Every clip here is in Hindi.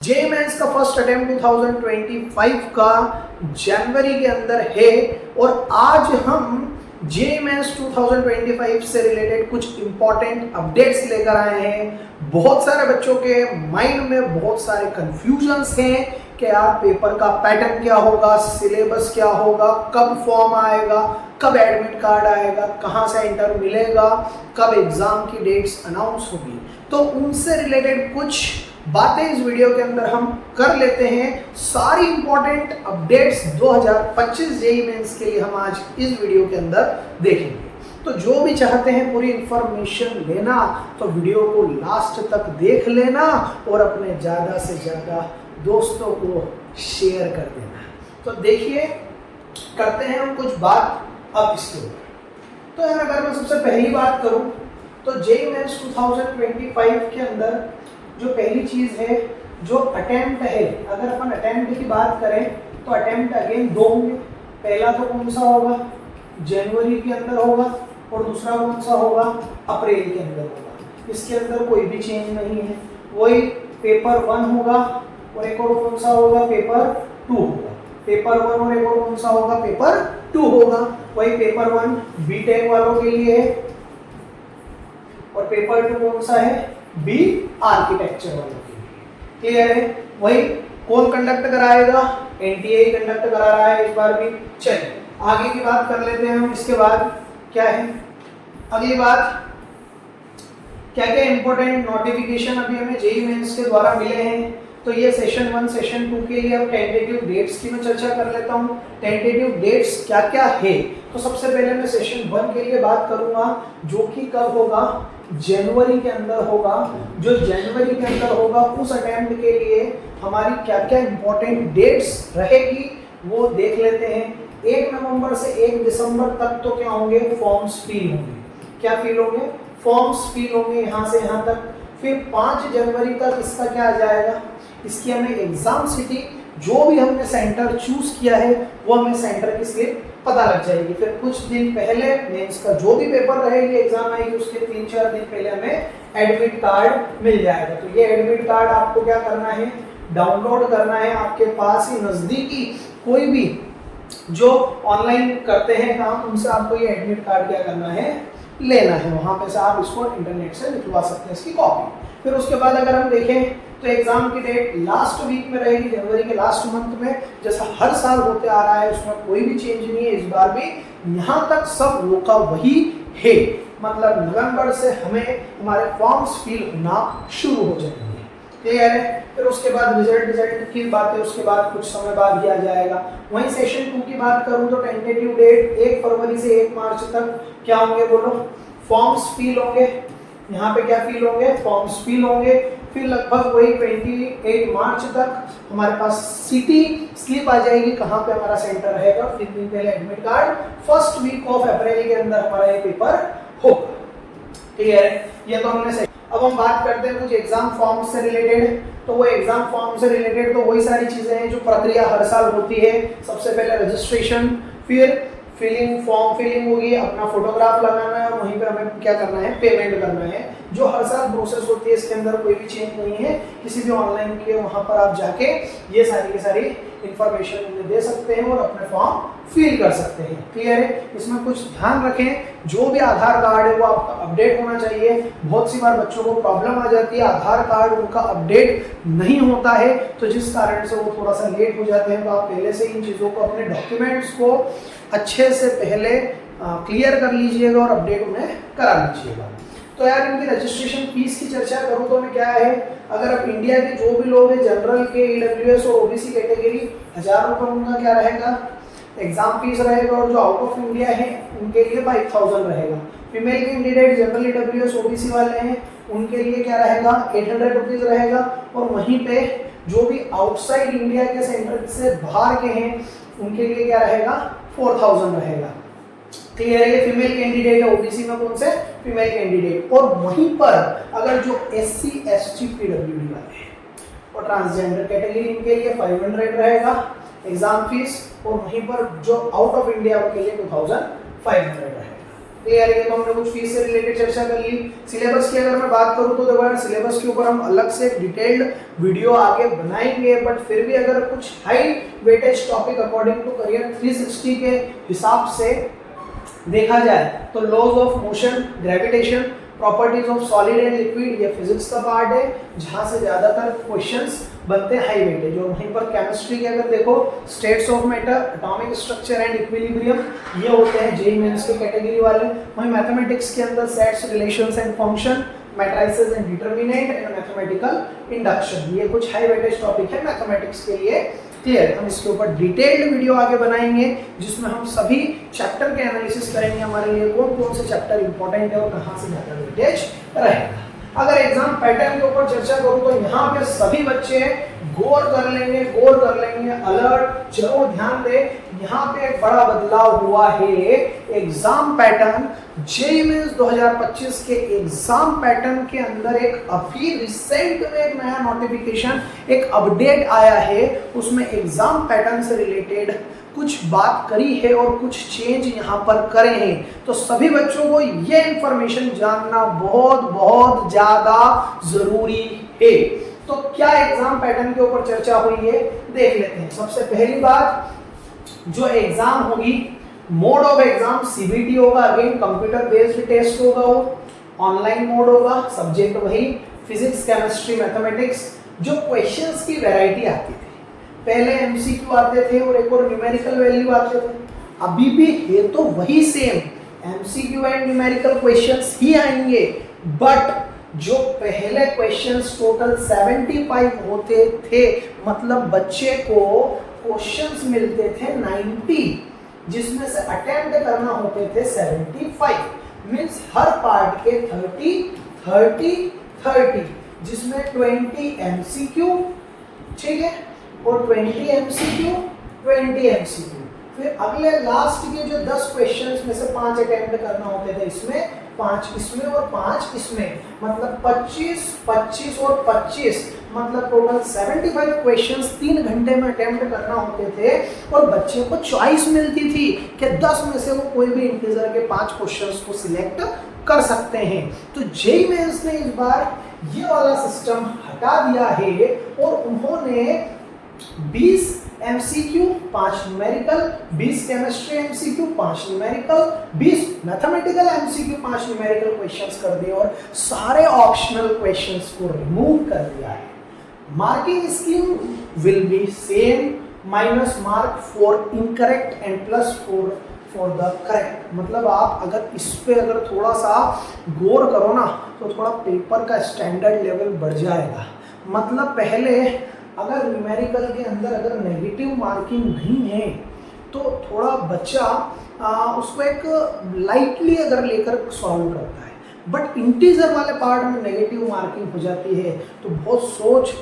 जे मेंस का फर्स्ट अटेम्प्ट 2025 का जनवरी के अंदर है और आज हम जे मेंस 2025 से रिलेटेड कुछ इंपॉर्टेंट अपडेट्स लेकर आए हैं। बहुत सारे बच्चों के माइंड में बहुत सारे कंफ्यूजन्स हैं कि यार पेपर का पैटर्न क्या होगा, सिलेबस क्या होगा, कब फॉर्म आएगा, कब एडमिट कार्ड आएगा, कहाँ से एंटर मिलेगा, कब एग्जाम की डेट्स अनाउंस होगी। तो उनसे रिलेटेड कुछ बातें इस वीडियो के अंदर हम कर लेते हैं। सारी इंपॉर्टेंट अपडेट्स 2025 जेईई मेंस के लिए हम आज इस वीडियो के अंदर देखेंगे। तो जो भी चाहते हैं पूरी इंफॉर्मेशन लेना तो वीडियो को लास्ट तक देख लेना और अपने ज़्यादा से ज़्यादा दोस्तों को शेयर कर देना। तो देखिए, करते हैं हम कुछ बात अब इसके ऊपर। तो यार अगर मैं सबसे पहली बात करूं तो जेईई मेंस 2025 के अंदर जो पहली चीज है जो अटेम्प्ट है, अगर अपन अटेम्प्ट की बात करें तो अटेम्प्ट अगेन दो होंगे। पहला तो कौन सा होगा, जनवरी के अंदर होगा और दूसरा कौन सा होगा, अप्रैल के अंदर होगा। इसके अंदर कोई भी चेंज नहीं है। वही पेपर 1 होगा और एक और कौन सा होगा, पेपर 2 होगा। पेपर 1 और एक और कौन सा होगा, पेपर 2 होगा। वही पेपर 1 बीटेक वालों के लिए है और पेपर 2 कौन सा है, बी आर्किटेक्चर वालों के लिए। क्लियर है। वही कौन कंडक्ट कराएगा, एनटीए कंडक्ट करा रहा है इस बार भी। चलिए आगे की बात कर लेते हैं हम। इसके बाद क्या है, अगली बात क्या क्या इंपॉर्टेंट नोटिफिकेशन अभी हमें जेईई मेंस के द्वारा मिले हैं। तो ये सेशन 1 सेशन 2 के लिए अब टेंटेटिव डेट्स की मैं चर्चा कर लेता हूँ। टेंटेटिव डेट्स क्या क्या है। तो सबसे पहले मैं सेशन 1 के लिए बात करूंगा जो कि कब होगा, जनवरी के अंदर होगा। जो जनवरी के अंदर होगा उस अटेम्प्ट के लिए हमारी क्या क्या इंपॉर्टेंट डेट्स रहेगी वो देख लेते हैं। 1 नवंबर से 1 दिसंबर तक तो क्या होंगे, फॉर्म्स फिल होंगे। क्या फिल होंगे, फॉर्म्स फिल होंगे यहाँ से यहाँ तक। फिर 5 जनवरी तक इसका क्या आ जाएगा, इसकी हमें एग्जाम सिटी जो भी हमने सेंटर चूज किया है वो हमें सेंटर की स्लिप पता लग जाएगी। फिर कुछ दिन पहले मेंस का जो भी पेपर रहेगी, एग्जाम आएगी, उसके 3-4 दिन पहले हमें एडमिट कार्ड मिल जाएगा। तो ये एडमिट कार्ड आपको क्या करना है, डाउनलोड करना है। आपके पास ही नजदीकी कोई भी जो ऑनलाइन करते हैं काम, उनसे आपको ये एडमिट कार्ड क्या करना है, लेना है। वहां पे से आप इसको इंटरनेट से निकलवा सकते हैं इसकी कॉपी। फिर उसके बाद अगर हम देखें तो एग्जाम की डेट लास्ट वीक में रहेगी, जनवरी के लास्ट मंथ में, जैसा हर साल होते आ रहा है। उसमें कोई भी चेंज नहीं है इस बार भी। यहाँ तक सब वो का वही है। मतलब नवंबर से हमें हमारे फॉर्म्स फिल होना शुरू हो जाएंगे। क्लियर है। फिर उसके बाद रिजल्ट की बात है, उसके बाद कुछ समय बाद ही आ जाएगा। वहीं सेशन 2 की बात करूं तो टेंटेटिव डेट 1 फरवरी से 1 मार्च तक क्या होंगे, बोलो, फॉर्म्स फिल होंगे। यहाँ पे क्या फिल होंगे, फॉर्म्स फिल होंगे। फिर लगभग वही 28 मार्च तक हमारे पास सिटी स्लिप आ जाएगी, कहाँ पे हमारा सेंटर रहेगा। फिर दिन पहले admit card. First week of April के अंदर हमारा ये पेपर होगा। क्लियर है। ये तो हमने अब हम बात करते हैं कुछ एग्जाम फॉर्म से रिलेटेड। तो वो एग्जाम फॉर्म से रिलेटेड तो वही सारी चीजें हैं जो प्रक्रिया हर साल होती है। सबसे पहले रजिस्ट्रेशन, फिर फिलिंग, फॉर्म फिलिंग होगी, अपना फोटोग्राफ लगाना है और वहीं पे हमें क्या करना है, पेमेंट करना है। जो हर साल प्रोसेस होती है, इसके अंदर कोई भी चेंज नहीं है। किसी भी ऑनलाइन के वहां पर आप जाके ये सारी की सारी इंफॉर्मेशन दे सकते हैं और अपने फॉर्म फिल कर सकते हैं। क्लियर है। इसमें कुछ ध्यान रखें, जो भी आधार कार्ड है वो आपका अपडेट होना चाहिए। बहुत सी बार बच्चों को प्रॉब्लम आ जाती है, आधार कार्ड उनका अपडेट नहीं होता है, तो जिस कारण से वो थोड़ा सा लेट हो जाते हैं। तो आप पहले से इन चीज़ों को, अपने डॉक्यूमेंट्स को अच्छे से पहले क्लियर कर लीजिएगा और अपडेट उन्हें करा लीजिएगा। तो यार इनकी रजिस्ट्रेशन फीस की चर्चा करूँ तो मैं क्या है, अगर आप इंडिया के जो भी लोग हैं, जनरल के, ईडब्ल्यूएस और ओबीसी कैटेगरी, 1000 रुपये उनका क्या रहेगा, एग्जाम फीस रहेगा। और जो आउट ऑफ इंडिया है उनके लिए 5000 रहेगा। Female candidate, general, EWS, OBC वाले हैं, उनके लिए क्या रहेगा, 800 रुपीज़ रहेगा। और वहीं पे जो भी आउटसाइड इंडिया के सेंटर से बाहर के हैं उनके लिए क्या रहेगा, 4000 रहेगा। क्लियर है। फीमेल कैंडिडेट है, ओबीसी में कौन से, फीमेल कैंडिडेट। और वहीं पर अगर जो SC ST PWD वाले हैं और ट्रांसजेंडर कैटेगरी, इनके लिए 500 रहेगा एग्जाम फीस। और वहीं पर जो आउट ऑफ इंडिया उनके लिए 2500 रहेगा। क्लियर है? तो हमने कुछ फीस से रिलेटेड चर्चा कर ली। सिलेबस की अगर मैं बात करूं तो देखो यार, सिलेबस के ऊपर हम अलग से डिटेल्ड वीडियो आगे बनाएंगे, बट फिर भी अगर कुछ high weightage topic according to career 360 के हिसाब से देखा जाए तो laws of motion, gravitation, properties of solid and liquid, ये फिजिक्स का पार्ट है जहां से ज्यादातर क्वेश्चंस बनते हैं हाई वेटेज। और वहीं पर केमिस्ट्री के अगर देखो states of matter, atomic structure and equilibrium, ये होते हैं जेईई मेंस के कैटेगरी वाले। वहीं मैथमेटिक्स के अंदर sets, relations and function, matrices and determinant and mathematical induction, ये कुछ हाई वेटेज टॉपिक है मैथमेटिक्स के लिए। क्लियर? हम इसके ऊपर डिटेल्ड वीडियो आगे बनाएंगे जिसमें हम सभी चैप्टर के एनालिसिस करेंगे, हमारे लिए कौन कौन से चैप्टर इंपॉर्टेंट है और कहां से ज्यादा वेटेज रहेगा। अगर एग्जाम पैटर्न के ऊपर चर्चा करूं तो यहाँ पे सभी बच्चे गौर कर लेंगे, अलर्ट जरूर ध्यान दे। यहाँ पे एक बड़ा बदलाव हुआ है एग्जाम पैटर्न, जेईई मेंस 2025 के एग्जाम पैटर्न के अंदर एक अभी रिसेंट में एक नया नोटिफिकेशन, एक अपडेट आया है, उसमें एग्जाम पैटर्न से रिलेटेड कुछ बात करी है और कुछ चेंज यहाँ पर करे हैं। तो सभी बच्चों को ये इंफॉर्मेशन जानना बहुत बहुत ज्यादा जरूरी है। तो क्या एग्जाम पैटर्न के ऊपर चर्चा हुई है देख लेते हैं। सबसे पहली बात, जो एग्जाम होगी, मोड ऑफ एग्जाम सीबीटी होगा, अगेन कंप्यूटर बेस्ड टेस्ट होगा, वो ऑनलाइन मोड होगा, सब्जेक्ट वही फिजिक्स, केमिस्ट्री, मैथमेटिक्स। जो क्वेश्चंस की वैरायटी आती थी, पहले एमसीक्यू आते थे और एक और न्यूमेरिकल वैल्यू आते थे, अभी भी है तो वही same, MCQ and numerical questions ही आएंगे, बट जो पहले क्वेश्चंस टोटल 75 होते थे, मतलब बच्चे को क्वेश्चंस मिलते थे 90, जिसमें से अटेम्प्ट करना होते थे 75, मींस हर पार्ट के 30, जिसमें 20 एमसीक्यू, ठीक है, और 20 एमसीक्यू, 20 एमसीक्यू। फिर अगले लास्ट के जो 10 क्वेश्चंस में से 5 अटेम्प्ट करना होते थे, इसमें 5 इसमें और 5 इसमें, मतलब 25, 25 और 25, मतलब टोटल 75 क्वेश्चंस 3 घंटे में अटेम्प्ट करना होते थे। और बच्चे को चॉइस मिलती थी कि 10 में से वो कोई भी इंटीजर के 5 क्वेश्चंस को सिलेक्ट कर सकते हैं। तो जेईई मेंस ने इस बार ये वाला सिस्टम हटा दिया है और उन्होंने 20 MCQ, 5 numerical, 20 chemistry MCQ, 5 numerical, 20 mathematical MCQ, 5 numerical questions कर दिए और सारे ऑप्शनल क्वेश्चंस को रिमूव कर दिया है। Marking scheme will be same, minus mark for incorrect and plus for the correct. मतलब आप अगर इस पे अगर थोड़ा सा गौर करो ना तो थोड़ा पेपर का स्टैंडर्ड लेवल बढ़ जाएगा। मतलब पहले अगर न्यूमेरिकल के अंदर अगर नेगेटिव मार्किंग नहीं है तो थोड़ा बच्चा उसको एक लाइटली अगर लेकर सॉल्व करता है, बट इंटीजर वाले पार्ट में नेगेटिव मार्किंग हो जाती है तो बहुत सोच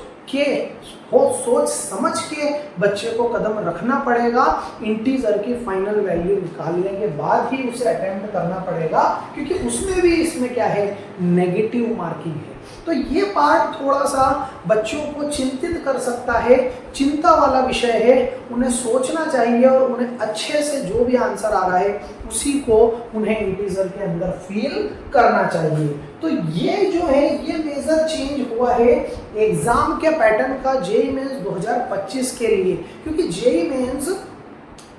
समझ के बच्चे को कदम रखना पड़ेगा। इंटीजर की फाइनल वैल्यू निकालने के बाद ही उसे अटेम्प्ट करना पड़ेगा, क्योंकि उसमें भी इसमें क्या है, नेगेटिव मार्किंग है। तो ये पार्ट थोड़ा सा बच्चों को चिंतित कर सकता है, चिंता वाला विषय है, उन्हें सोचना चाहिए और उन्हें अच्छे से जो भी आंसर आ रहा है उसी को उन्हें इंटीजर के अंदर फील करना चाहिए। तो ये जो है ये मेजर चेंज हुआ है एग्जाम के पैटर्न का जेईई मेंस 2025 के लिए, क्योंकि जेईई मेंस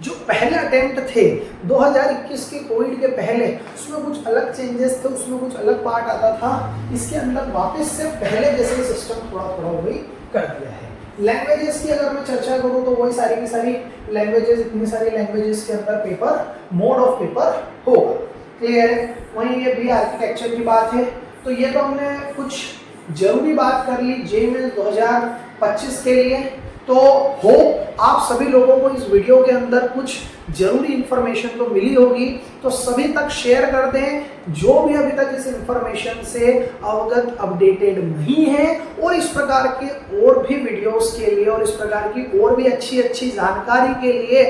जो पहले अटेम्प्ट थे 2021 के कोविड के पहले, उसमें कुछ अलग चेंजेस थे, उसमें कुछ अलग पार्ट आता था। इसके अंदर वापस से पहले जैसे सिस्टम थोड़ा वही कर दिया है। लैंग्वेजेस की अगर मैं चर्चा करूँ तो वही सारी की सारी लैंग्वेजेस, इतनी सारी लैंग्वेजेस के अंदर पेपर, मोड ऑफ पेपर होगा। क्लियर है? वहीं ये भी आर्किटेक्चर की बात है। तो ये तो हमने कुछ जरूरी बात कर ली जेईई मेंस 2025 के लिए। तो होप आप सभी लोगों को इस वीडियो के अंदर कुछ जरूरी इंफॉर्मेशन तो मिली होगी, तो सभी तक शेयर कर दें जो भी अभी तक इस इंफॉर्मेशन से अवगत अपडेटेड नहीं है। और इस प्रकार के और भी वीडियोस के लिए और इस प्रकार की और भी अच्छी जानकारी के लिए,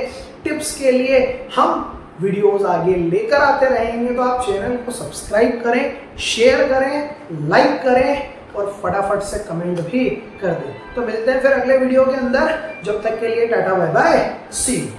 टिप्स के लिए हम वीडियोस आगे लेकर आते रहेंगे। तो आप चैनल को सब्सक्राइब करें, शेयर करें, लाइक करें और फटाफट से कमेंट भी कर दें। तो मिलते हैं फिर अगले वीडियो के अंदर, जब तक के लिए टाटा बाय बाय, सी यू।